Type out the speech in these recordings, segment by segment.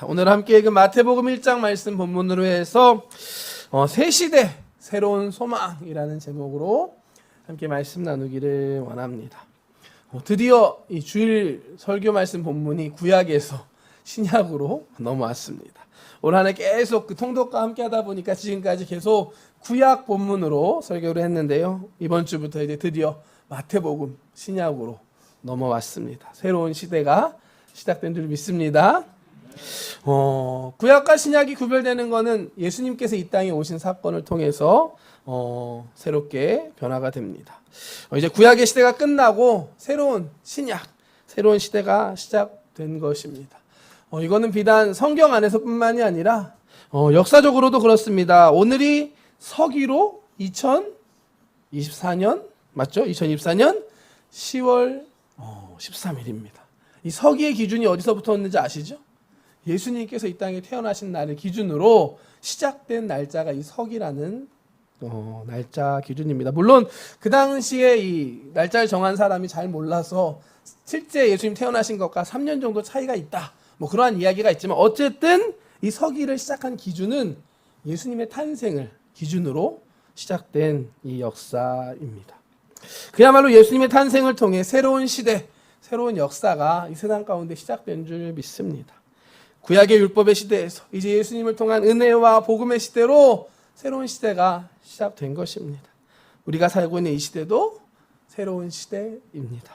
오늘 함께 읽은 마태복음 1장 말씀 본문으로 해서 새 시대 새로운 소망이라는 제목으로 함께 말씀 나누기를 원합니다. 드디어 이 주일 설교 말씀 본문이 구약에서 신약으로 넘어왔습니다. 올 한 해 계속 그 통독과 함께 하다 보니까 지금까지 계속 구약 본문으로 설교를 했는데요. 이번 주부터 이제 드디어 마태복음 신약으로 넘어왔습니다. 새로운 시대가 시작된 줄 믿습니다. 구약과 신약이 구별되는 것은 예수님께서 이 땅에 오신 사건을 통해서 새롭게 변화가 됩니다. 이제 구약의 시대가 끝나고 새로운 신약, 새로운 시대가 시작된 것입니다. 이거는 비단 성경 안에서뿐만이 아니라 역사적으로도 그렇습니다. 오늘이 서기로 2024년 맞죠? 2024년 10월 13일입니다. 이 서기의 기준이 어디서부터 왔는지 아시죠? 예수님께서 이 땅에 태어나신 날을 기준으로 시작된 날짜가 이 서기라는 날짜 기준입니다. 물론 그 당시에 이 날짜를 정한 사람이 잘 몰라서 실제 예수님 태어나신 것과 3년 정도 차이가 있다. 뭐 그러한 이야기가 있지만 어쨌든 이 서기를 시작한 기준은 예수님의 탄생을 기준으로 시작된 이 역사입니다. 그야말로 예수님의 탄생을 통해 새로운 시대, 새로운 역사가 이 세상 가운데 시작된 줄 믿습니다. 구약의 율법의 시대에서 이제 예수님을 통한 은혜와 복음의 시대로 새로운 시대가 시작된 것입니다. 우리가 살고 있는 이 시대도 새로운 시대입니다.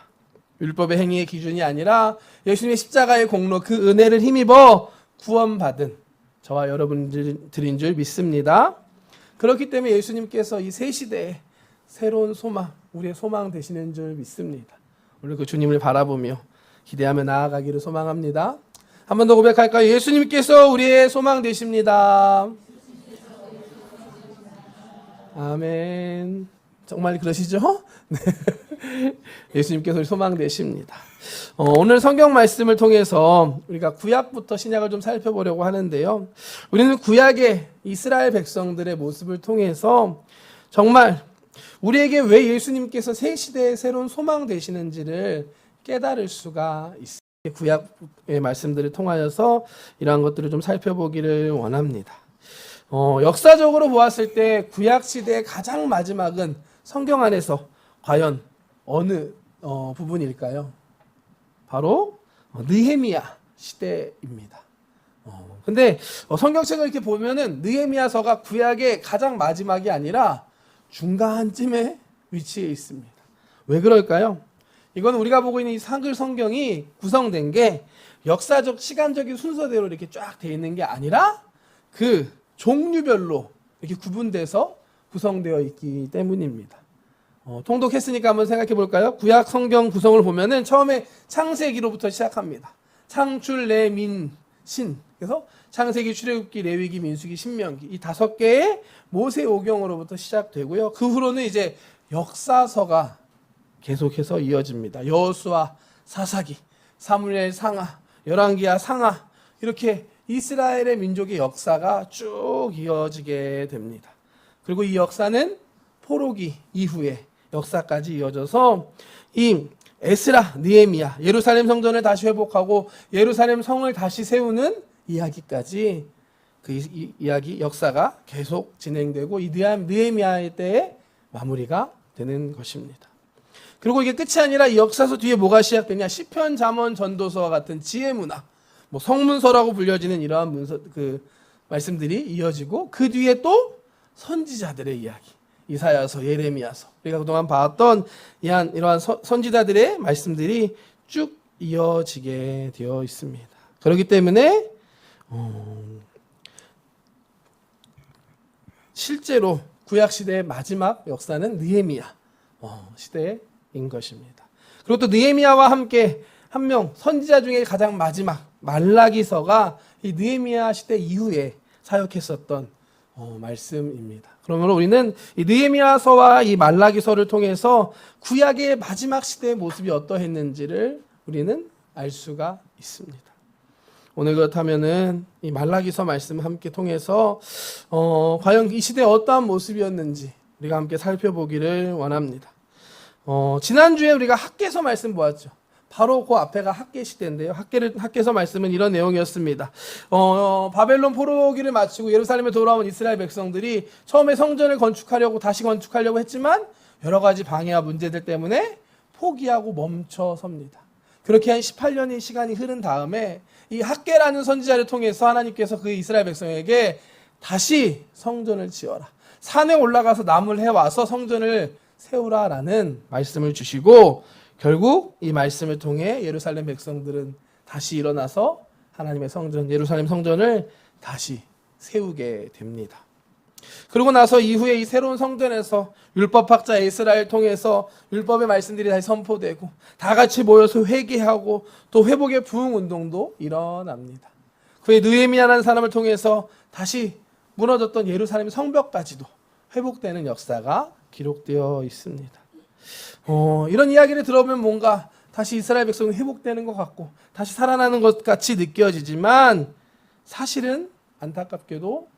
율법의 행위의 기준이 아니라 예수님의 십자가의 공로 그 은혜를 힘입어 구원받은 저와 여러분들인 줄 믿습니다. 그렇기 때문에 예수님께서 이 새 시대에 새로운 소망, 우리의 소망 되시는 줄 믿습니다. 오늘 그 주님을 바라보며 기대하며 나아가기를 소망합니다. 한 번 더 고백할까요? 예수님께서 우리의 소망 되십니다. 아멘. 정말 그러시죠? 네. 예수님께서 우리 소망 되십니다. 오늘 성경 말씀을 통해서 우리가 구약부터 신약을 좀 살펴보려고 하는데요. 우리는 구약의 이스라엘 백성들의 모습을 통해서 정말 우리에게 왜 예수님께서 새 시대의 새로운 소망 되시는지를 깨달을 수가 있습니다. 구약의 말씀들을 통하여서 이러한 것들을 좀 살펴보기를 원합니다. 역사적으로 보았을 때 구약 시대의 가장 마지막은 성경 안에서 과연 어느 부분일까요? 바로 느헤미야 시대입니다. 근데 성경책을 이렇게 보면은 느헤미야서가 구약의 가장 마지막이 아니라 중간쯤에 위치해 있습니다. 왜 그럴까요? 이건 우리가 보고 있는 이 한글 성경이 구성된 게 역사적 시간적인 순서대로 이렇게 쫙 돼 있는 게 아니라 그 종류별로 이렇게 구분돼서 구성되어 있기 때문입니다. 통독했으니까 한번 생각해 볼까요? 구약 성경 구성을 보면은 처음에 창세기로부터 시작합니다. 창출, 래, 민, 신. 그래서 창세기, 출애굽기, 레위기, 민수기, 신명기 이 5개의 모세오경으로부터 시작되고요. 그 후로는 이제 역사서가 계속해서 이어집니다. 여호수아, 사사기, 사무엘, 상하, 열왕기하, 상하 이렇게 이스라엘의 민족의 역사가 쭉 이어지게 됩니다. 그리고 이 역사는 포로기 이후에 역사까지 이어져서 이 에스라, 느헤미야, 예루살렘 성전을 다시 회복하고 예루살렘 성을 다시 세우는 이야기까지 그 이야기 역사가 계속 진행되고 이 느헤미야의 때에 마무리가 되는 것입니다. 그리고 이게 끝이 아니라 이 역사서 뒤에 뭐가 시작되냐? 시편, 잠언, 전도서와 같은 지혜 문학, 뭐 성문서라고 불려지는 이러한 문서 그 말씀들이 이어지고 그 뒤에 또 선지자들의 이야기, 이사야서, 예레미야서 우리가 그동안 봤던 이러한 선지자들의 말씀들이 쭉 이어지게 되어 있습니다. 그렇기 때문에 실제로 구약 시대의 마지막 역사는 느헤미야 시대인 것입니다. 그리고 또 느헤미야와 함께 한 명 선지자 중에 가장 마지막 말라기서가 이 느헤미야 시대 이후에 사역했었던 말씀입니다. 그러면 우리는 이 느헤미야서와 이 말라기서를 통해서 구약의 마지막 시대의 모습이 어떠했는지를 우리는 알 수가 있습니다. 오늘 그렇다면은 이 말라기서 말씀을 함께 통해서 과연 이 시대에 어떠한 모습이었는지 우리가 함께 살펴보기를 원합니다. 지난주에 우리가 학개서 말씀 보았죠. 바로 그 앞에가 학계 시대인데요. 학계에서 말씀은 이런 내용이었습니다. 바벨론 포로기를 마치고 예루살렘에 돌아온 이스라엘 백성들이 처음에 성전을 다시 건축하려고 했지만 여러 가지 방해와 문제들 때문에 포기하고 멈춰섭니다. 그렇게 한 18년의 시간이 흐른 다음에 이 학계라는 선지자를 통해서 하나님께서 그 이스라엘 백성에게 다시 성전을 지어라, 산에 올라가서 나무를 해와서 성전을 세우라라는 말씀을 주시고, 결국 이 말씀을 통해 예루살렘 백성들은 다시 일어나서 하나님의 성전, 예루살렘 성전을 다시 세우게 됩니다. 그러고 나서 이후에 이 새로운 성전에서 율법학자 에스라를 통해서 율법의 말씀들이 다시 선포되고 다 같이 모여서 회개하고 또 회복의 부흥 운동도 일어납니다. 그의 느헤미야라는 사람을 통해서 다시 무너졌던 예루살렘 성벽까지도 회복되는 역사가 기록되어 있습니다. 이런 이야기를 들어보면 뭔가 다시 이스라엘 백성이 회복되는 것 같고 다시 살아나는 것 같이 느껴지지만 사실은 안타깝게도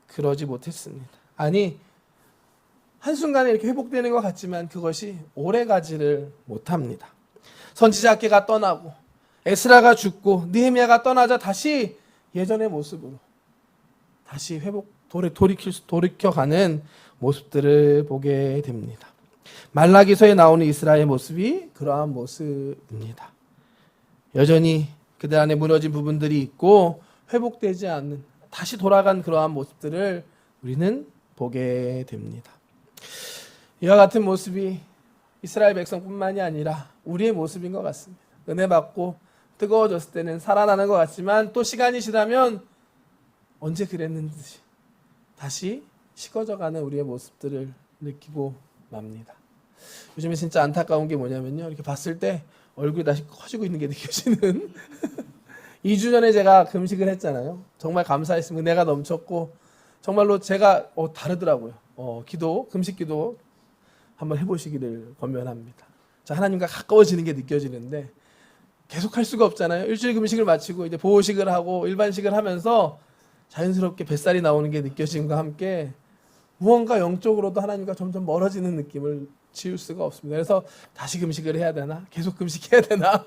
그러지 못했습니다. 아니, 한순간에 이렇게 회복되는 것 같지만 그것이 오래가지를 못합니다. 선지자 학계가 떠나고 에스라가 죽고 느헤미야가 떠나자 다시 예전의 모습으로 다시 돌이켜가는 모습들을 보게 됩니다. 말라기서에 나오는 이스라엘의 모습이 그러한 모습입니다. 여전히 그들 안에 무너진 부분들이 있고 회복되지 않는, 다시 돌아간 그러한 모습들을 우리는 보게 됩니다. 이와 같은 모습이 이스라엘 백성뿐만이 아니라 우리의 모습인 것 같습니다. 은혜 받고 뜨거워졌을 때는 살아나는 것 같지만 또 시간이 지나면 언제 그랬는지 다시 식어져가는 우리의 모습들을 느끼고 맙니다. 요즘에 진짜 안타까운 게 뭐냐면요, 이렇게 봤을 때 얼굴이 다시 커지고 있는 게 느껴지는 2주 전에 제가 금식을 했잖아요. 정말 감사했습니다. 은혜가 넘쳤고 정말로 제가 다르더라고요. 금식 기도 한번 해보시기를 권면합니다. 자, 하나님과 가까워지는 게 느껴지는데 계속 할 수가 없잖아요. 일주일 금식을 마치고 이제 보호식을 하고 일반식을 하면서 자연스럽게 뱃살이 나오는 게 느껴짐과 함께 무언가 영적으로도 하나님과 점점 멀어지는 느낌을 지울 수가 없습니다. 그래서 다시 금식을 해야 되나? 계속 금식해야 되나?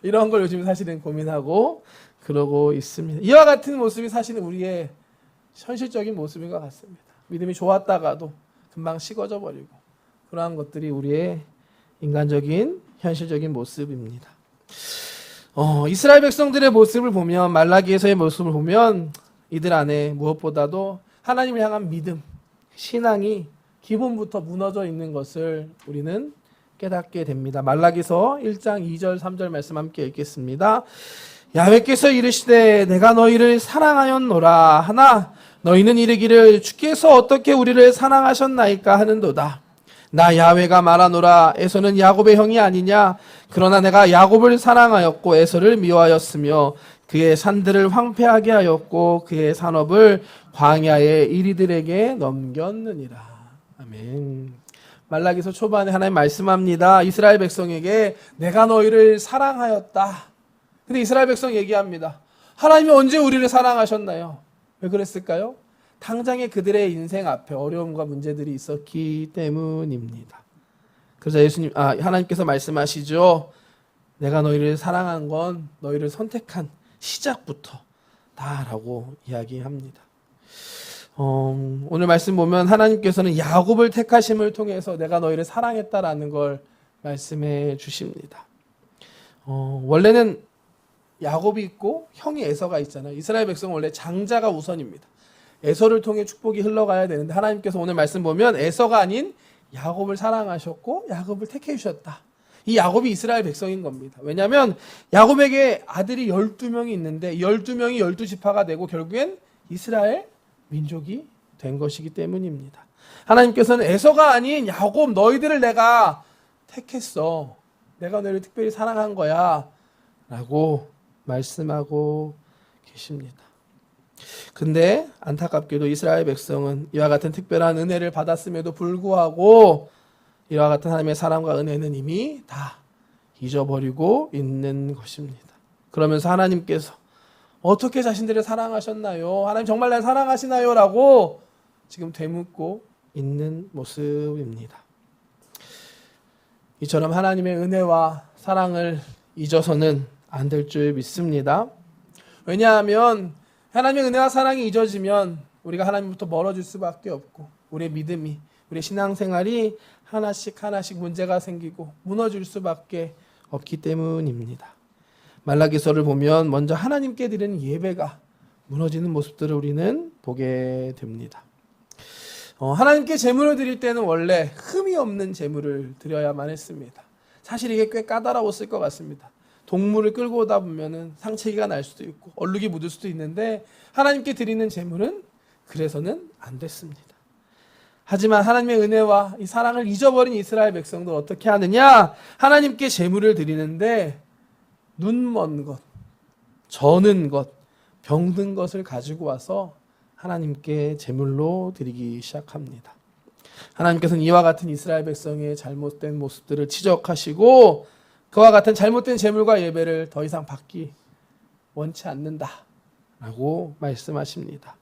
이런 걸 요즘 사실은 고민하고 그러고 있습니다. 이와 같은 모습이 사실은 우리의 현실적인 모습인 것 같습니다. 믿음이 좋았다가도 금방 식어져 버리고 그러한 것들이 우리의 인간적인 현실적인 모습입니다. 이스라엘 백성들의 모습을 보면, 말라기에서의 모습을 보면 이들 안에 무엇보다도 하나님을 향한 믿음, 신앙이 기본부터 무너져 있는 것을 우리는 깨닫게 됩니다. 말라기서 1장 2절 3절 말씀 함께 읽겠습니다. 야훼께서 이르시되 내가 너희를 사랑하였노라 하나 너희는 이르기를 주께서 어떻게 우리를 사랑하셨나이까 하는도다. 나 야훼가 말하노라 에서는 야곱의 형이 아니냐. 그러나 내가 야곱을 사랑하였고 에서를 미워하였으며 그의 산들을 황폐하게 하였고 그의 산업을 광야의 이리들에게 넘겼느니라. 아멘. 말라기서 초반에 하나님 말씀합니다. 이스라엘 백성에게 내가 너희를 사랑하였다. 근데 이스라엘 백성 얘기합니다. 하나님이 언제 우리를 사랑하셨나요? 왜 그랬을까요? 당장에 그들의 인생 앞에 어려움과 문제들이 있었기 때문입니다. 그래서 하나님께서 말씀하시죠. 내가 너희를 사랑한 건 너희를 선택한 시작부터 다라고 이야기합니다. 오늘 말씀 보면 하나님께서는 야곱을 택하심을 통해서 내가 너희를 사랑했다라는 걸 말씀해 주십니다. 원래는 야곱이 있고 형이 에서가 있잖아요. 이스라엘 백성은 원래 장자가 우선입니다. 에서를 통해 축복이 흘러가야 되는데 하나님께서 오늘 말씀 보면 에서가 아닌 야곱을 사랑하셨고 야곱을 택해 주셨다. 이 야곱이 이스라엘 백성인 겁니다. 왜냐하면 야곱에게 아들이 12명이 있는데 12명이 12지파가 되고 결국엔 이스라엘 민족이 된 것이기 때문입니다. 하나님께서는 에서가 아닌 야곱 너희들을 내가 택했어. 내가 너희를 특별히 사랑한 거야 라고 말씀하고 계십니다. 근데 안타깝게도 이스라엘 백성은 이와 같은 특별한 은혜를 받았음에도 불구하고 이와 같은 하나님의 사랑과 은혜는 이미 다 잊어버리고 있는 것입니다. 그러면서 하나님께서 어떻게 자신들을 사랑하셨나요? 하나님 정말 날 사랑하시나요? 라고 지금 되묻고 있는 모습입니다. 이처럼 하나님의 은혜와 사랑을 잊어서는 안 될 줄 믿습니다. 왜냐하면 하나님의 은혜와 사랑이 잊어지면 우리가 하나님부터 멀어질 수밖에 없고 우리의 믿음이, 우리의 신앙생활이 하나씩 문제가 생기고 무너질 수밖에 없기 때문입니다. 말라기서를 보면 먼저 하나님께 드리는 예배가 무너지는 모습들을 우리는 보게 됩니다. 하나님께 제물을 드릴 때는 원래 흠이 없는 제물을 드려야만 했습니다. 사실 이게 꽤 까다로웠을 것 같습니다. 동물을 끌고 오다 보면은 상처가 날 수도 있고 얼룩이 묻을 수도 있는데 하나님께 드리는 제물은 그래서는 안 됐습니다. 하지만 하나님의 은혜와 이 사랑을 잊어버린 이스라엘 백성들 어떻게 하느냐? 하나님께 제물을 드리는데 눈먼 것, 저는 것, 병든 것을 가지고 와서 하나님께 제물로 드리기 시작합니다. 하나님께서는 이와 같은 이스라엘 백성의 잘못된 모습들을 지적하시고 그와 같은 잘못된 제물과 예배를 더 이상 받기 원치 않는다라고 말씀하십니다.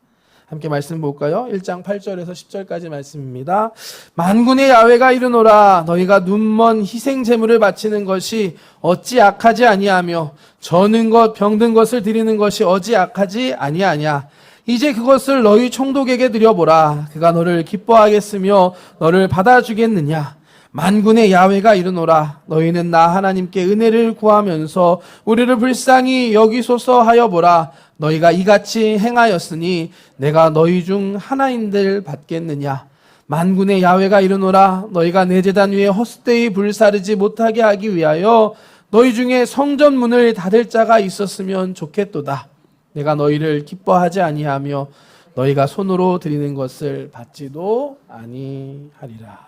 함께 말씀 볼까요? 1장 8절에서 10절까지 말씀입니다. 만군의 야훼가 이르노라 너희가 눈먼 희생 제물을 바치는 것이 어찌 악하지 아니하며 저는 것 병든 것을 드리는 것이 어찌 악하지 아니하냐. 이제 그것을 너희 총독에게 드려보라. 그가 너를 기뻐하겠으며 너를 받아주겠느냐. 만군의 야훼가 이르노라 너희는 나 하나님께 은혜를 구하면서 우리를 불쌍히 여기소서 하여 보라. 너희가 이같이 행하였으니 내가 너희 중 하나인들 받겠느냐. 만군의 야훼가 이르노라 너희가 내 제단 위에 헛되이 불사르지 못하게 하기 위하여 너희 중에 성전 문을 닫을 자가 있었으면 좋겠도다. 내가 너희를 기뻐하지 아니하며 너희가 손으로 드리는 것을 받지도 아니하리라.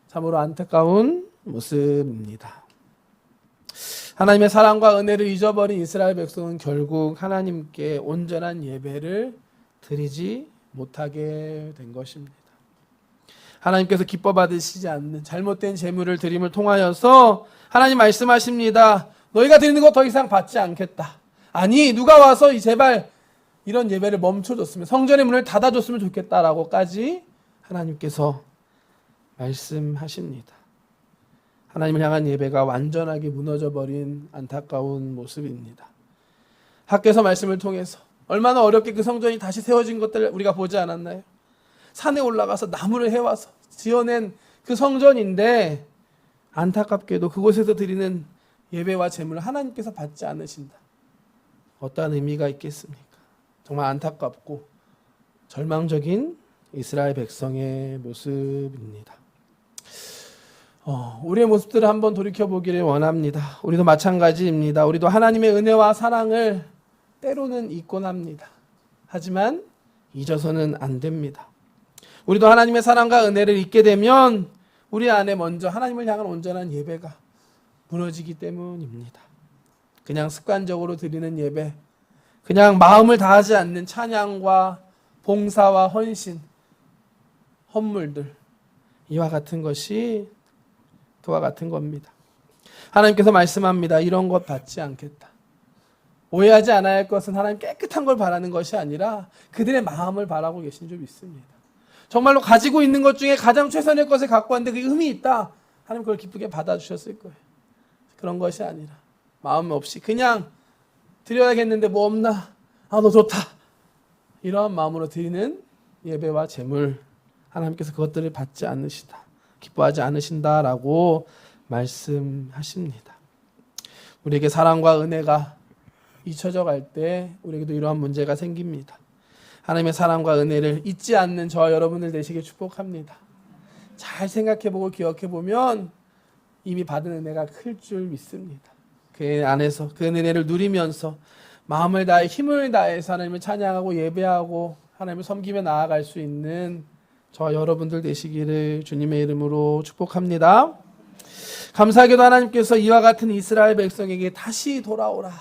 참으로 안타까운 모습입니다. 하나님의 사랑과 은혜를 잊어버린 이스라엘 백성은 결국 하나님께 온전한 예배를 드리지 못하게 된 것입니다. 하나님께서 기뻐 받으시지 않는 잘못된 제물을 드림을 통하여서 하나님 말씀하십니다. 너희가 드리는 것 더 이상 받지 않겠다. 아니 누가 와서 제발 이런 예배를 멈춰줬으면 성전의 문을 닫아줬으면 좋겠다라고까지 하나님께서 말씀하십니다. 하나님을 향한 예배가 완전하게 무너져버린 안타까운 모습입니다. 학개서 말씀을 통해서 얼마나 어렵게 그 성전이 다시 세워진 것들을 우리가 보지 않았나요? 산에 올라가서 나무를 해와서 지어낸 그 성전인데 안타깝게도 그곳에서 드리는 예배와 제물을 하나님께서 받지 않으신다. 어떠한 의미가 있겠습니까? 정말 안타깝고 절망적인 이스라엘 백성의 모습입니다. 우리의 모습들을 한번 돌이켜보기를 원합니다. 우리도 마찬가지입니다. 우리도 하나님의 은혜와 사랑을 때로는 잊곤 합니다. 하지만 잊어서는 안 됩니다. 우리도 하나님의 사랑과 은혜를 잊게 되면 우리 안에 먼저 하나님을 향한 온전한 예배가 무너지기 때문입니다. 그냥 습관적으로 드리는 예배, 그냥 마음을 다하지 않는 찬양과 봉사와 헌신, 헌물들, 이와 같은 것이 그와 같은 겁니다. 하나님께서 말씀합니다. 이런 것 받지 않겠다. 오해하지 않아야 할 것은 하나님 깨끗한 걸 바라는 것이 아니라 그들의 마음을 바라고 계신 줄 믿습니다. 정말로 가지고 있는 것 중에 가장 최선의 것을 갖고 왔는데 그게 흠이 있다. 하나님 그걸 기쁘게 받아주셨을 거예요. 그런 것이 아니라 마음 없이 그냥 드려야겠는데 뭐 없나? 너 좋다. 이러한 마음으로 드리는 예배와 제물, 하나님께서 그것들을 받지 않으시다. 기뻐하지 않으신다라고 말씀하십니다. 우리에게 사랑과 은혜가 잊혀져 갈 때 우리에게도 이러한 문제가 생깁니다. 하나님의 사랑과 은혜를 잊지 않는 저와 여러분들 되시길 축복합니다. 잘 생각해보고 기억해보면 이미 받은 은혜가 클 줄 믿습니다. 그 안에서 그 은혜를 누리면서 마음을 다해 힘을 다해서 하나님을 찬양하고 예배하고 하나님을 섬기며 나아갈 수 있는 저와 여러분들 되시기를 주님의 이름으로 축복합니다. 감사하게도 하나님께서 이와 같은 이스라엘 백성에게 다시 돌아오라,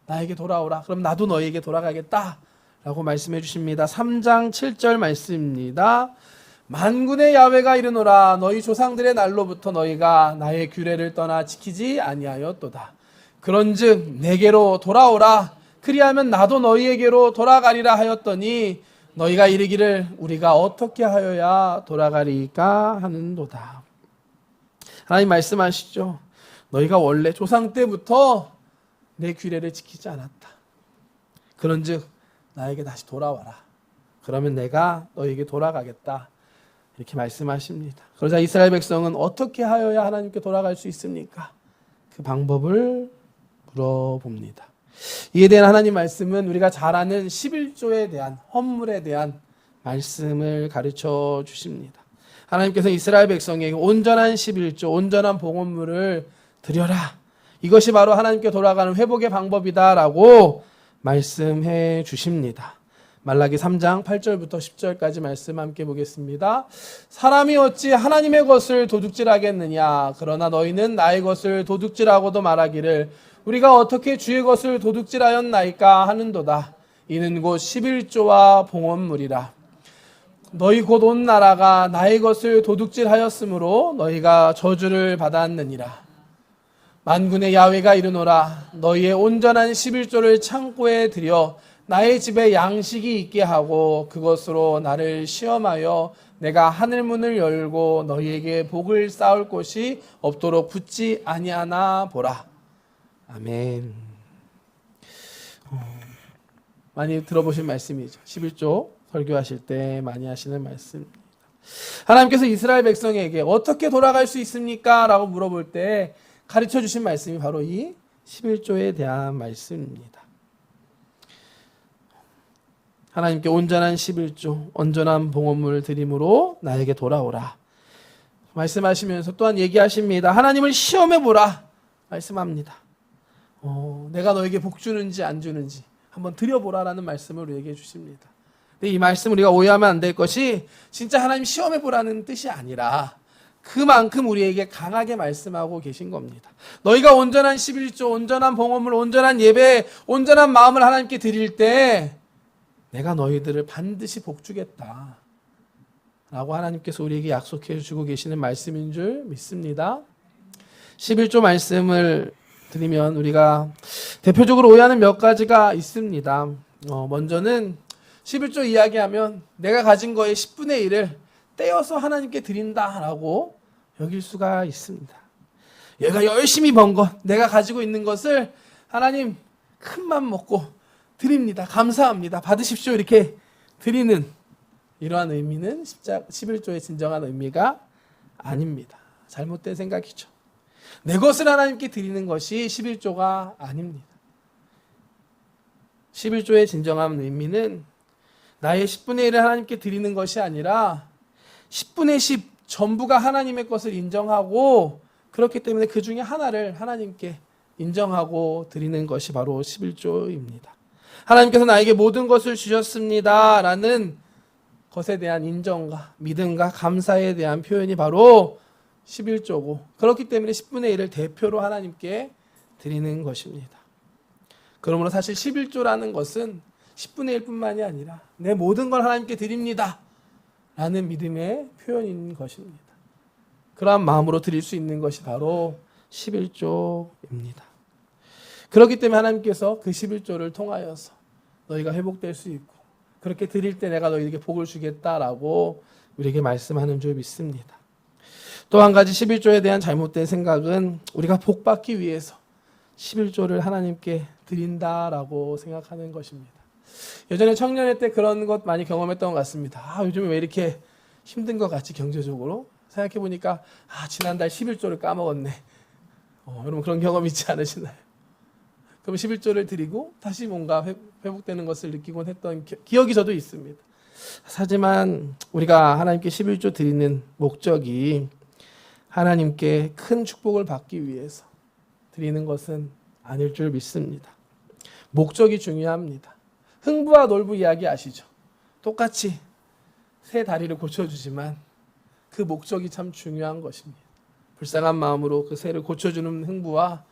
나에게 돌아오라, 그럼 나도 너에게 돌아가겠다 라고 말씀해 주십니다. 3장 7절 말씀입니다. 만군의 야훼가 이르노라 너희 조상들의 날로부터 너희가 나의 규례를 떠나 지키지 아니하였도다. 그런즉 내게로 돌아오라, 그리하면 나도 너희에게로 돌아가리라 하였더니 너희가 이르기를 우리가 어떻게 하여야 돌아가리까 하는도다. 하나님 말씀하시죠. 너희가 원래 조상 때부터 내 규례를 지키지 않았다. 그런즉 나에게 다시 돌아와라. 그러면 내가 너희에게 돌아가겠다. 이렇게 말씀하십니다. 그러자 이스라엘 백성은 어떻게 하여야 하나님께 돌아갈 수 있습니까? 그 방법을 물어봅니다. 이에 대한 하나님 말씀은 우리가 잘 아는 11조에 대한 헌물에 대한 말씀을 가르쳐 주십니다. 하나님께서 이스라엘 백성에게 온전한 11조, 온전한 봉헌물을 드려라. 이것이 바로 하나님께 돌아가는 회복의 방법이다라고 말씀해 주십니다. 말라기 3장 8절부터 10절까지 말씀 함께 보겠습니다. 사람이 어찌 하나님의 것을 도둑질하겠느냐? 그러나 너희는 나의 것을 도둑질하고도 말하기를 우리가 어떻게 주의 것을 도둑질하였나이까 하는도다. 이는 곧 11조와 봉헌물이라. 너희 곧 온 나라가 나의 것을 도둑질하였으므로 너희가 저주를 받았느니라. 만군의 야훼가 이르노라. 너희의 온전한 11조를 창고에 들여 나의 집에 양식이 있게 하고 그것으로 나를 시험하여 내가 하늘문을 열고 너희에게 복을 쌓을 곳이 없도록 붙지 아니하나 보라. 아멘. 많이 들어보신 말씀이죠. 11조 설교하실 때 많이 하시는 말씀입니다. 하나님께서 이스라엘 백성에게 어떻게 돌아갈 수 있습니까? 라고 물어볼 때 가르쳐 주신 말씀이 바로 이 11조에 대한 말씀입니다. 하나님께 온전한 11조, 온전한 봉헌물을 드림으로 나에게 돌아오라. 말씀하시면서 또한 얘기하십니다. 하나님을 시험해보라. 말씀합니다. 내가 너에게 복 주는지 안 주는지 한번 드려보라라는 말씀을 우리에게 주십니다. 근데 이 말씀 우리가 오해하면 안 될 것이 진짜 하나님 시험해보라는 뜻이 아니라 그만큼 우리에게 강하게 말씀하고 계신 겁니다. 너희가 온전한 11조, 온전한 봉헌물, 온전한 예배, 온전한 마음을 하나님께 드릴 때 내가 너희들을 반드시 복주겠다 라고 하나님께서 우리에게 약속해 주고 계시는 말씀인 줄 믿습니다. 11조 말씀을 드리면 우리가 대표적으로 오해하는 몇 가지가 있습니다. 먼저는 11조 이야기하면 내가 가진 거의 10분의 1을 떼어서 하나님께 드린다라고 여길 수가 있습니다. 얘가 열심히 번 것, 내가 가지고 있는 것을 하나님 큰맘 먹고 드립니다. 감사합니다. 받으십시오. 이렇게 드리는 이러한 의미는 11조의 진정한 의미가 아닙니다. 잘못된 생각이죠. 내 것을 하나님께 드리는 것이 11조가 아닙니다. 11조의 진정한 의미는 나의 10분의 1을 하나님께 드리는 것이 아니라 10분의 10 전부가 하나님의 것을 인정하고 그렇기 때문에 그 중에 하나를 하나님께 인정하고 드리는 것이 바로 11조입니다. 하나님께서 나에게 모든 것을 주셨습니다 라는 것에 대한 인정과 믿음과 감사에 대한 표현이 바로 11조고 그렇기 때문에 10분의 1을 대표로 하나님께 드리는 것입니다. 그러므로 사실 11조라는 것은 10분의 1뿐만이 아니라 내 모든 걸 하나님께 드립니다 라는 믿음의 표현인 것입니다. 그러한 마음으로 드릴 수 있는 것이 바로 11조입니다. 그렇기 때문에 하나님께서 그 11조를 통하여서 너희가 회복될 수 있고 그렇게 드릴 때 내가 너희에게 복을 주겠다라고 우리에게 말씀하는 줄 믿습니다. 또 한 가지 11조에 대한 잘못된 생각은 우리가 복받기 위해서 11조를 하나님께 드린다라고 생각하는 것입니다. 예전에 청년회 때 그런 것 많이 경험했던 것 같습니다. 요즘에 왜 이렇게 힘든 것 같지 경제적으로? 생각해보니까 지난달 11조를 까먹었네. 여러분 그런 경험 있지 않으시나요? 그럼 11조를 드리고 다시 뭔가 회복되는 것을 느끼곤 했던 기억이 저도 있습니다. 하지만 우리가 하나님께 11조 드리는 목적이 하나님께 큰 축복을 받기 위해서 드리는 것은 아닐 줄 믿습니다. 목적이 중요합니다. 흥부와 놀부 이야기 아시죠? 똑같이 새 다리를 고쳐주지만 그 목적이 참 중요한 것입니다. 불쌍한 마음으로 그 새를 고쳐주는 흥부와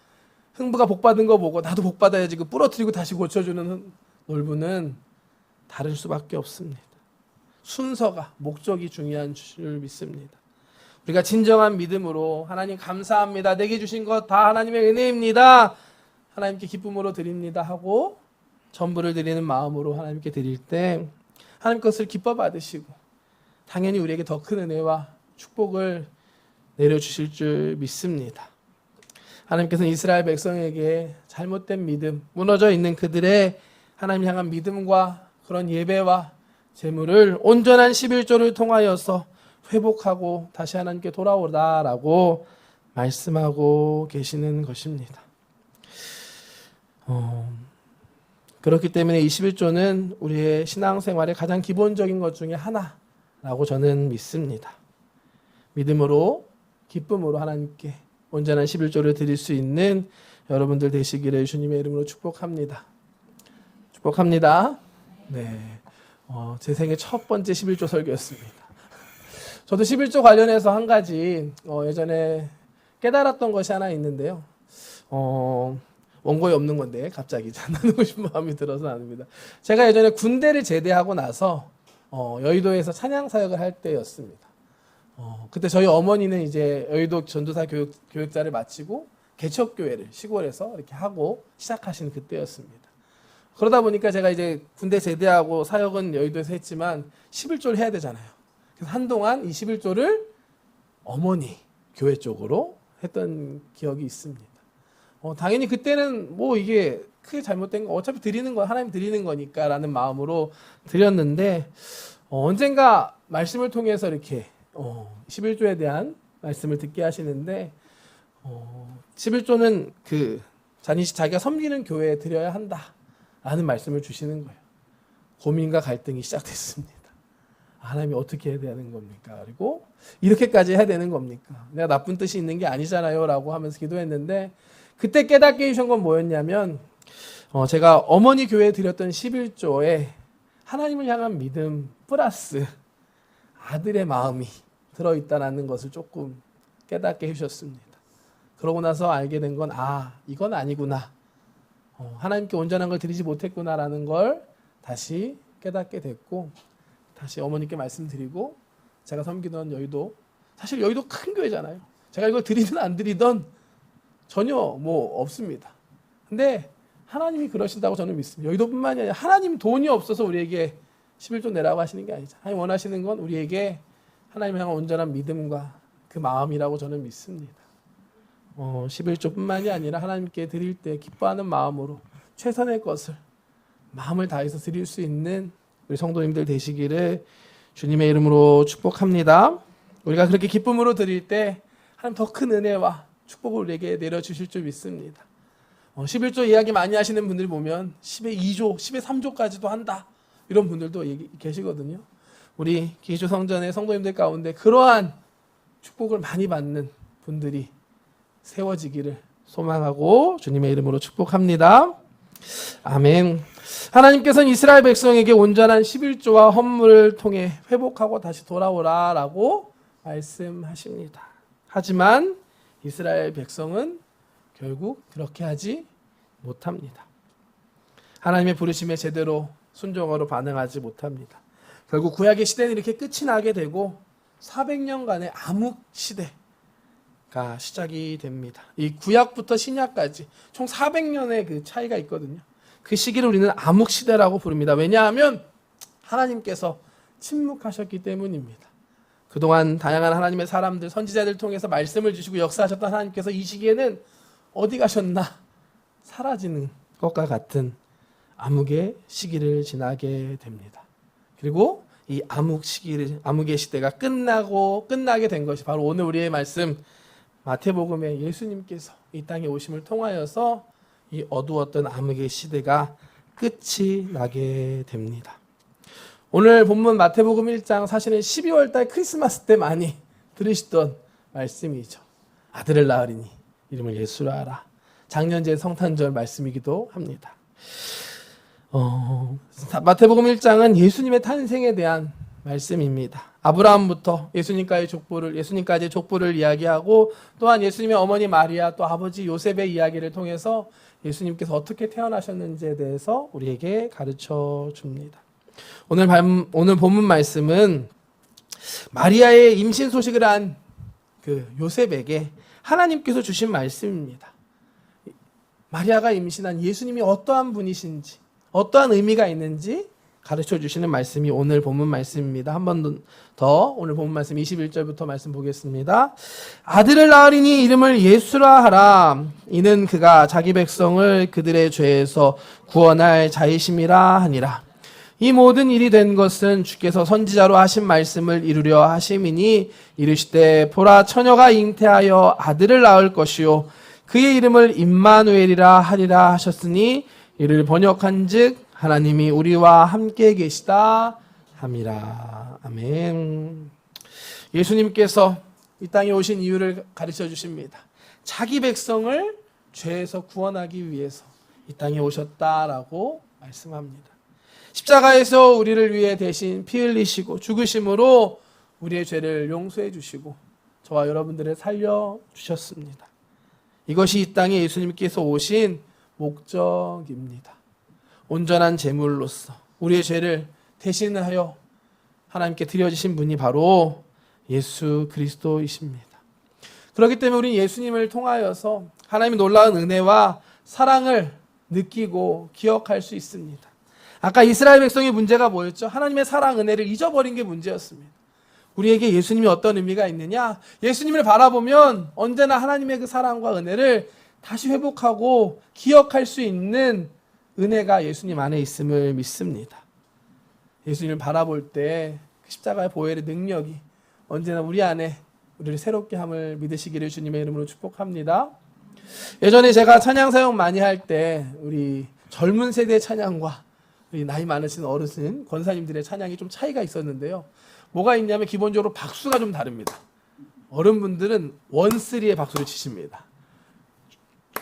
흥부가 복받은 거 보고 나도 복받아야지 그 부러뜨리고 다시 고쳐주는 놀부는 다를 수밖에 없습니다. 순서가 목적이 중요한 줄 믿습니다. 우리가 진정한 믿음으로 하나님 감사합니다. 내게 주신 것 다 하나님의 은혜입니다. 하나님께 기쁨으로 드립니다 하고 전부를 드리는 마음으로 하나님께 드릴 때 하나님 것을 기뻐 받으시고 당연히 우리에게 더 큰 은혜와 축복을 내려주실 줄 믿습니다. 하나님께서는 이스라엘 백성에게 잘못된 믿음, 무너져 있는 그들의 하나님 향한 믿음과 그런 예배와 제물을 온전한 11조를 통하여서 회복하고 다시 하나님께 돌아오라라고 말씀하고 계시는 것입니다. 그렇기 때문에 21조는 우리의 신앙생활의 가장 기본적인 것 중에 하나라고 저는 믿습니다. 믿음으로 기쁨으로 하나님께 온전한 11조를 드릴 수 있는 여러분들 되시기를 주님의 이름으로 축복합니다. 축복합니다. 네, 제 생애 첫 번째 11조 설교였습니다. 저도 11조 관련해서 한 가지 예전에 깨달았던 것이 하나 있는데요. 원고에 없는 건데 갑자기 나누고 싶은 마음이 들어서 나눕니다. 제가 예전에 군대를 제대하고 나서 여의도에서 찬양 사역을 할 때였습니다. 그때 저희 어머니는 이제 여의도 전도사 교육자를 마치고 개척교회를 시골에서 이렇게 하고 시작하신 그때였습니다. 그러다 보니까 제가 이제 군대 제대하고 사역은 여의도에서 했지만 11조를 해야 되잖아요. 그래서 한동안 이 11조를 어머니 교회 쪽으로 했던 기억이 있습니다. 당연히 그때는 뭐 이게 크게 잘못된 거 어차피 드리는 거 하나님 드리는 거니까라는 마음으로 드렸는데 언젠가 말씀을 통해서 이렇게 11조에 대한 말씀을 듣게 하시는데 11조는 그 자기가 섬기는 교회에 드려야 한다라는 말씀을 주시는 거예요. 고민과 갈등이 시작됐습니다. 하나님이 어떻게 해야 되는 겁니까? 그리고 이렇게까지 해야 되는 겁니까? 내가 나쁜 뜻이 있는 게 아니잖아요 라고 하면서 기도했는데 그때 깨닫게 해주신 건 뭐였냐면 제가 어머니 교회에 드렸던 11조에 하나님을 향한 믿음 플러스 아들의 마음이 들어있다는 것을 조금 깨닫게 해주셨습니다. 그러고 나서 알게 된 건 이건 아니구나. 하나님께 온전한 걸 드리지 못했구나라는 걸 다시 깨닫게 됐고 다시 어머니께 말씀드리고 제가 섬기던 여의도 사실 여의도 큰 교회잖아요. 제가 이걸 드리든 안 드리든 전혀 뭐 없습니다. 근데 하나님이 그러신다고 저는 믿습니다. 여의도뿐만이 아니라 하나님 돈이 없어서 우리에게 11조 내라고 하시는 게 아니죠. 하나님 원하시는 건 우리에게 하나님 향한 온전한 믿음과 그 마음이라고 저는 믿습니다. 11조뿐만이 아니라 하나님께 드릴 때 기뻐하는 마음으로 최선의 것을 마음을 다해서 드릴 수 있는 우리 성도님들 되시기를 주님의 이름으로 축복합니다. 우리가 그렇게 기쁨으로 드릴 때 하나님 더 큰 은혜와 축복을 우리에게 내려주실 줄 믿습니다. 11조 이야기 많이 하시는 분들 보면 10의 2조, 10의 3조까지도 한다. 이런 분들도 계시거든요. 우리 기조 성전의 성도님들 가운데 그러한 축복을 많이 받는 분들이 세워지기를 소망하고 주님의 이름으로 축복합니다. 아멘. 하나님께서는 이스라엘 백성에게 온전한 11조와 헌물을 통해 회복하고 다시 돌아오라라고 말씀하십니다. 하지만 이스라엘 백성은 결국 그렇게 하지 못합니다. 하나님의 부르심에 제대로 순종으로 반응하지 못합니다. 결국 구약의 시대는 이렇게 끝이 나게 되고 400년간의 암흑 시대가 시작이 됩니다. 이 구약부터 신약까지 총 400년의 그 차이가 있거든요. 그 시기를 우리는 암흑 시대라고 부릅니다. 왜냐하면 하나님께서 침묵하셨기 때문입니다. 그동안 다양한 하나님의 사람들, 선지자들 통해서 말씀을 주시고 역사하셨던 하나님께서 이 시기에는 어디 가셨나 사라지는 것과 같은 암흑의 시기를 지나게 됩니다. 그리고 이 암흑의 시대가 끝나게 된 것이 바로 오늘 우리의 말씀 마태복음에 예수님께서 이 땅에 오심을 통하여서 이 어두웠던 암흑의 시대가 끝이 나게 됩니다. 오늘 본문 마태복음 1장 사실은 12월 달 크리스마스 때 많이 들으시던 말씀이죠. 아들을 낳으리니 이름을 예수라 하라. 작년제 성탄절 말씀이기도 합니다. 마태복음 1장은 예수님의 탄생에 대한 말씀입니다. 아브라함부터 예수님까지의 족보를 이야기하고 또한 예수님의 어머니 마리아 또 아버지 요셉의 이야기를 통해서 예수님께서 어떻게 태어나셨는지에 대해서 우리에게 가르쳐 줍니다. 오늘 본문 말씀은 마리아의 임신 소식을 한 그 요셉에게 하나님께서 주신 말씀입니다. 마리아가 임신한 예수님이 어떠한 분이신지, 어떠한 의미가 있는지 가르쳐 주시는 말씀이 오늘 본문 말씀입니다. 한 번 더 오늘 본문 말씀 21절부터 말씀 보겠습니다. 아들을 낳으리니 이름을 예수라 하라. 이는 그가 자기 백성을 그들의 죄에서 구원할 자이심이라 하니라. 이 모든 일이 된 것은 주께서 선지자로 하신 말씀을 이루려 하심이니 이르시되 보라 처녀가 잉태하여 아들을 낳을 것이요 그의 이름을 임마누엘이라 하리라 하셨으니 이를 번역한즉 하나님이 우리와 함께 계시다 함이라. 아멘. 예수님께서 이 땅에 오신 이유를 가르쳐 주십니다. 자기 백성을 죄에서 구원하기 위해서 이 땅에 오셨다라고 말씀합니다. 십자가에서 우리를 위해 대신 피 흘리시고 죽으심으로 우리의 죄를 용서해 주시고 저와 여러분들을 살려 주셨습니다. 이것이 이 땅에 예수님께서 오신 목적입니다. 온전한 제물로서 우리의 죄를 대신하여 하나님께 드려지신 분이 바로 예수 그리스도이십니다. 그렇기 때문에 우리는 예수님을 통하여서 하나님의 놀라운 은혜와 사랑을 느끼고 기억할 수 있습니다. 아까 이스라엘 백성의 문제가 뭐였죠? 하나님의 사랑, 은혜를 잊어버린 게 문제였습니다. 우리에게 예수님이 어떤 의미가 있느냐? 예수님을 바라보면 언제나 하나님의 그 사랑과 은혜를 다시 회복하고 기억할 수 있는 은혜가 예수님 안에 있음을 믿습니다. 예수님을 바라볼 때 그 십자가의 보혈의 능력이 언제나 우리 안에 우리를 새롭게 함을 믿으시기를 주님의 이름으로 축복합니다. 예전에 제가 찬양 사역 많이 할 때 우리 젊은 세대의 찬양과 우리 나이 많으신 어르신 권사님들의 찬양이 좀 차이가 있었는데요. 뭐가 있냐면 기본적으로 박수가 좀 다릅니다. 어른분들은 원쓰리의 박수를 치십니다.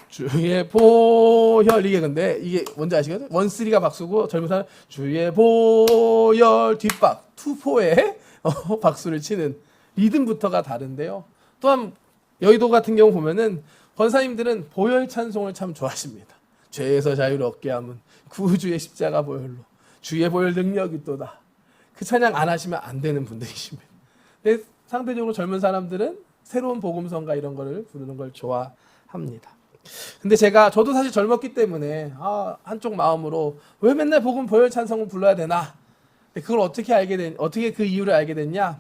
주의 보혈 이게 근데 이게 뭔지 아시겠어요? 원쓰리가 박수고 젊은 사람 주의 보혈 뒷박 투포에 박수를 치는 리듬부터가 다른데요. 또한 여의도 같은 경우 보면은 권사님들은 보혈 찬송을 참 좋아하십니다. 죄에서 자유를 얻게 함은 구주의 십자가 보혈로 주의 보혈 능력이 또다. 그 찬양 안 하시면 안 되는 분들이십니다. 근데 상대적으로 젊은 사람들은 새로운 복음성가 이런 거를 부르는 걸 좋아합니다. 근데 저도 사실 젊었기 때문에 한쪽 마음으로 왜 맨날 복음 보혈 찬송을 불러야 되나? 근데 그걸 어떻게 그 이유를 알게 됐냐?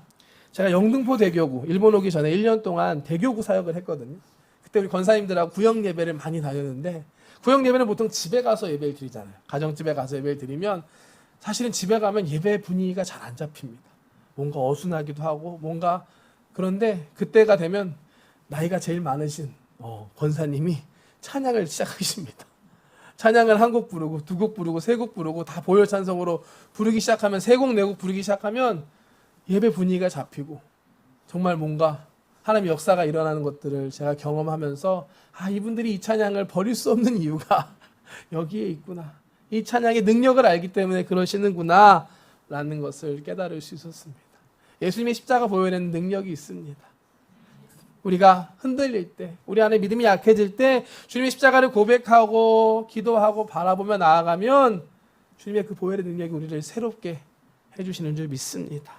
제가 영등포 대교구 일본 오기 전에 1년 동안 대교구 사역을 했거든요. 그때 우리 권사님들하고 구역 예배를 많이 다녔는데 구역 예배는 보통 집에 가서 예배를 드리잖아요. 가정집에 가서 예배를 드리면 사실은 집에 가면 예배 분위기가 잘 안 잡힙니다. 뭔가 어수나기도 하고 그런데 그때가 되면 나이가 제일 많으신 권사님이 찬양을 시작하십니다. 찬양을 한 곡 부르고 두 곡 부르고 세 곡 부르고 다 보혈 찬송으로 부르기 시작하면 세 곡 네 곡 부르기 시작하면 예배 분위기가 잡히고 정말 뭔가 하나님의 역사가 일어나는 것들을 제가 경험하면서 이분들이 이 찬양을 버릴 수 없는 이유가 여기에 있구나. 이 찬양의 능력을 알기 때문에 그러시는구나 라는 것을 깨달을 수 있었습니다. 예수님의 십자가 보혈에는 능력이 있습니다. 우리가 흔들릴 때, 우리 안에 믿음이 약해질 때 주님의 십자가를 고백하고 기도하고 바라보며 나아가면 주님의 그 보혈의 능력이 우리를 새롭게 해주시는 줄 믿습니다.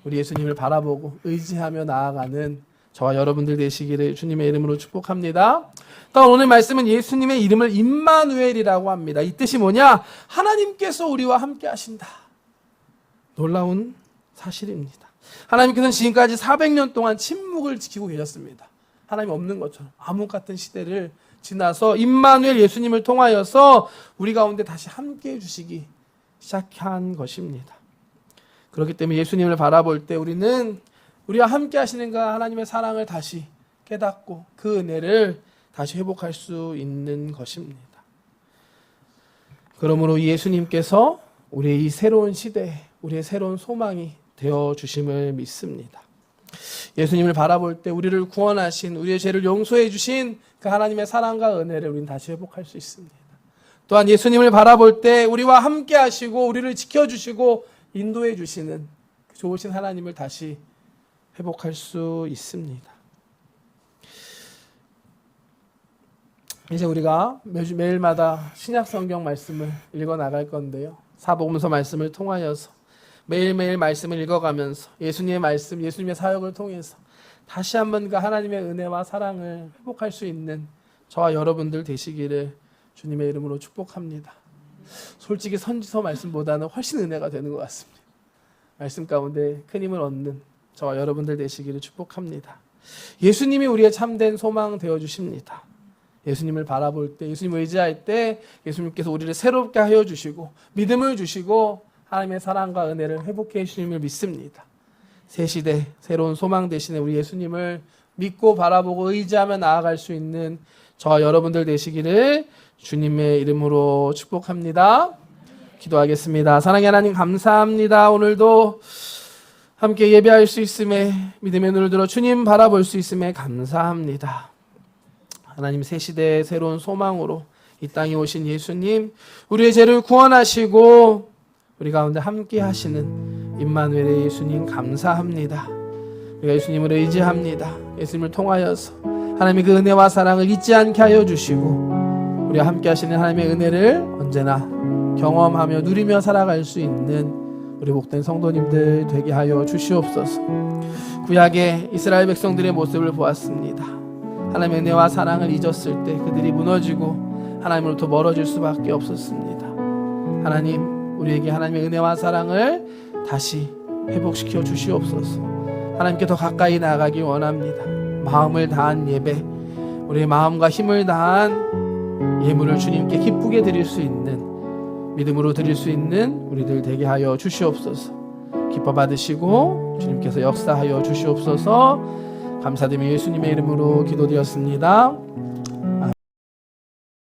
우리 예수님을 바라보고 의지하며 나아가는 저와 여러분들 되시기를 주님의 이름으로 축복합니다. 또 오늘 말씀은 예수님의 이름을 임마누엘이라고 합니다. 이 뜻이 뭐냐? 하나님께서 우리와 함께 하신다. 놀라운 사실입니다. 하나님께서는 지금까지 400년 동안 침묵을 지키고 계셨습니다. 하나님 없는 것처럼 암흑 같은 시대를 지나서 임마누엘 예수님을 통하여서 우리 가운데 다시 함께 해주시기 시작한 것입니다. 그렇기 때문에 예수님을 바라볼 때 우리는 우리와 함께 하시는 그 하나님의 사랑을 다시 깨닫고 그 은혜를 다시 회복할 수 있는 것입니다. 그러므로 예수님께서 우리의 이 새로운 시대에 우리의 새로운 소망이 되어주심을 믿습니다. 예수님을 바라볼 때 우리를 구원하신, 우리의 죄를 용서해 주신 그 하나님의 사랑과 은혜를 우리는 다시 회복할 수 있습니다. 또한 예수님을 바라볼 때 우리와 함께 하시고 우리를 지켜주시고 인도해 주시는 그 좋으신 하나님을 다시 회복할 수 있습니다. 이제 우리가 매일마다 신약 성경 말씀을 읽어 나갈 건데요. 사복음서 말씀을 통하여서 매일매일 말씀을 읽어가면서 예수님의 말씀, 예수님의 사역을 통해서 다시 한번 그 하나님의 은혜와 사랑을 회복할 수 있는 저와 여러분들 되시기를 주님의 이름으로 축복합니다. 솔직히 선지서 말씀보다는 훨씬 은혜가 되는 것 같습니다. 말씀 가운데 큰 힘을 얻는 저와 여러분들 되시기를 축복합니다. 예수님이 우리의 참된 소망 되어주십니다. 예수님을 바라볼 때, 예수님을 의지할 때 예수님께서 우리를 새롭게 하여 주시고 믿음을 주시고 하나님의 사랑과 은혜를 회복해 주심을 믿습니다. 새 시대 새로운 소망 대신에 우리 예수님을 믿고 바라보고 의지하며 나아갈 수 있는 저와 여러분들 되시기를 주님의 이름으로 축복합니다. 기도하겠습니다. 사랑의 하나님 감사합니다. 오늘도 함께 예배할 수 있음에 믿음의 눈을 들어 주님 바라볼 수 있음에 감사합니다. 하나님 새 시대의 새로운 소망으로 이 땅에 오신 예수님, 우리의 죄를 구원하시고 우리 가운데 함께 하시는 임마누엘의 예수님 감사합니다. 우리가 예수님을 의지합니다. 예수님을 통하여서 하나님의 그 은혜와 사랑을 잊지 않게 하여 주시고 우리와 함께 하시는 하나님의 은혜를 언제나 경험하며 누리며 살아갈 수 있는 우리 복된 성도님들 되게 하여 주시옵소서. 구약의 이스라엘 백성들의 모습을 보았습니다. 하나님의 은혜와 사랑을 잊었을 때 그들이 무너지고 하나님으로부터 멀어질 수밖에 없었습니다. 하나님, 우리에게 하나님의 은혜와 사랑을 다시 회복시켜 주시옵소서. 하나님께 더 가까이 나아가기 원합니다. 마음을 다한 예배, 우리의 마음과 힘을 다한 예물을 주님께 기쁘게 드릴 수 있는, 믿음으로 드릴 수 있는 우리들 되게 하여 주시옵소서. 기뻐 받으시고 주님께서 역사하여 주시옵소서. 감사드리며 예수님의 이름으로 기도드렸습니다.